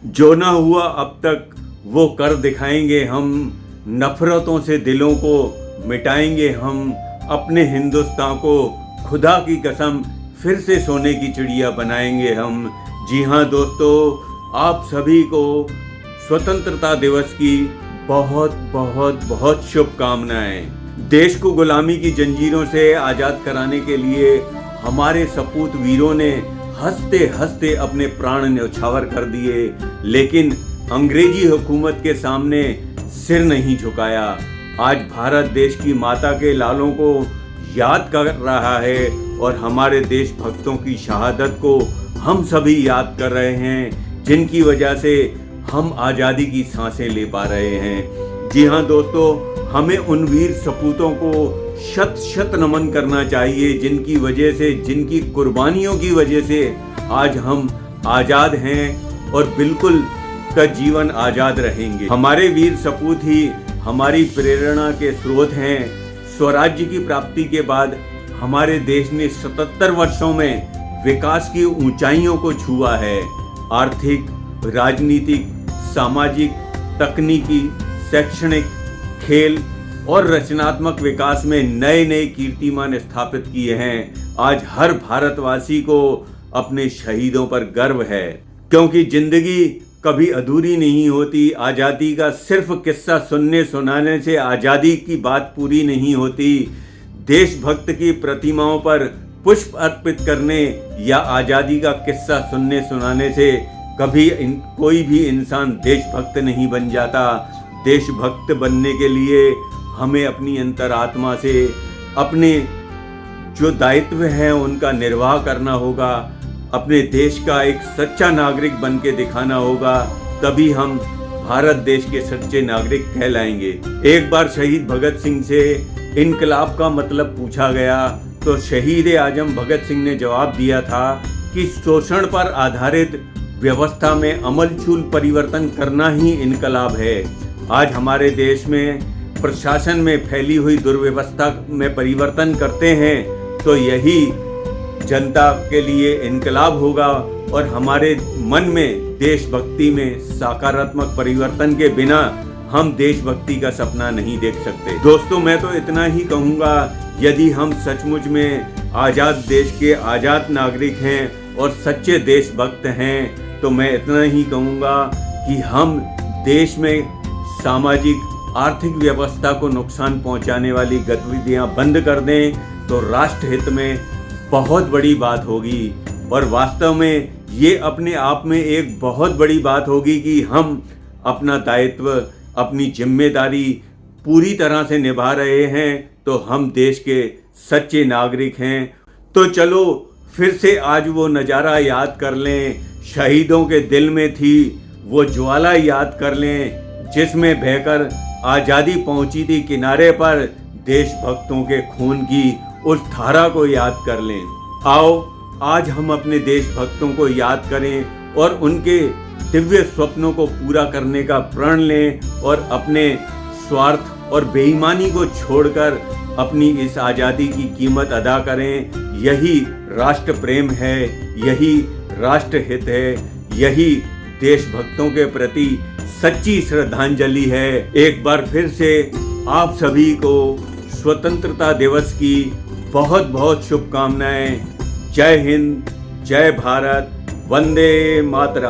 जो ना हुआ अब तक वो कर दिखाएंगे हम, नफरतों से दिलों को मिटाएंगे हम, अपने हिंदुस्तान को खुदा की कसम फिर से सोने की चिड़िया बनाएंगे हम। जी हाँ दोस्तों, आप सभी को स्वतंत्रता दिवस की बहुत बहुत बहुत शुभकामनाएं। देश को गुलामी की जंजीरों से आज़ाद कराने के लिए हमारे सपूत वीरों ने हंसते हंसते अपने प्राण न्यौछावर कर दिए, लेकिन अंग्रेजी हुकूमत के सामने सिर नहीं झुकाया। आज भारत देश की माता के लालों को याद कर रहा है और हमारे देशभक्तों की शहादत को हम सभी याद कर रहे हैं, जिनकी वजह से हम आज़ादी की सांसें ले पा रहे हैं। जी हाँ दोस्तों, हमें उन वीर सपूतों को शत शत नमन करना चाहिए, जिनकी वजह से, जिनकी कुर्बानियों की वजह से आज हम आज़ाद हैं और बिल्कुल जीवन आज़ाद रहेंगे। हमारे वीर सपूत ही हमारी प्रेरणा के स्रोत हैं। स्वराज्य की प्राप्ति के बाद हमारे देश ने 77 वर्षों में विकास की ऊंचाइयों को छुआ है। आर्थिक, राजनीतिक, सामाजिक, तकनीकी, शैक्षणिक, खेल और रचनात्मक विकास में नए नए कीर्तिमान स्थापित किए हैं। आज हर भारतवासी को अपने शहीदों पर गर्व है, क्योंकि जिंदगी कभी अधूरी नहीं होती। आज़ादी का सिर्फ किस्सा सुनने सुनाने से आज़ादी की बात पूरी नहीं होती। देशभक्त की प्रतिमाओं पर पुष्प अर्पित करने या आज़ादी का किस्सा सुनने सुनाने से कभी कोई भी इंसान देशभक्त नहीं बन जाता। देशभक्त बनने के लिए हमें अपनी अंतरात्मा से अपने जो दायित्व हैं उनका निर्वाह करना होगा। अपने देश का एक सच्चा नागरिक बन के दिखाना होगा, तभी हम भारत देश के सच्चे नागरिक कहलाएंगे। एक बार शहीद भगत सिंह से इनकलाब का मतलब पूछा गया तो शहीद आजम भगत सिंह ने जवाब दिया था कि शोषण पर आधारित व्यवस्था में अमूलचूल परिवर्तन करना ही इनकलाब है। आज हमारे देश में प्रशासन में फैली हुई दुर्व्यवस्था में परिवर्तन करते हैं तो यही जनता के लिए इनकलाब होगा और हमारे मन में देशभक्ति में सकारात्मक परिवर्तन के बिना हम देशभक्ति का सपना नहीं देख सकते। दोस्तों, मैं तो इतना ही कहूँगा, यदि हम सचमुच में आज़ाद देश के आज़ाद नागरिक हैं और सच्चे देशभक्त हैं तो मैं इतना ही कहूँगा कि हम देश में सामाजिक आर्थिक व्यवस्था को नुकसान पहुंचाने वाली गतिविधियां बंद कर दें तो राष्ट्र हित में बहुत बड़ी बात होगी। और वास्तव में ये अपने आप में एक बहुत बड़ी बात होगी कि हम अपना दायित्व, अपनी जिम्मेदारी पूरी तरह से निभा रहे हैं तो हम देश के सच्चे नागरिक हैं। तो चलो फिर से आज वो नज़ारा याद कर लें, शहीदों के दिल में थी वो ज्वाला याद कर लें जिसमें बहकर आज़ादी पहुंची थी किनारे पर। देशभक्तों के खून की उस धारा को याद कर लें। आओ आज हम अपने देशभक्तों को याद करें और उनके दिव्य स्वप्नों को पूरा करने का प्रण लें और अपने स्वार्थ और बेईमानी को छोड़कर अपनी इस आज़ादी की कीमत अदा करें। यही राष्ट्र प्रेम है, यही राष्ट्र हित है, यही देशभक्तों के प्रति सच्ची श्रद्धांजलि है। एक बार फिर से आप सभी को स्वतंत्रता दिवस की बहुत बहुत शुभकामनाएं। जय हिंद, जय भारत, वंदे मातरम।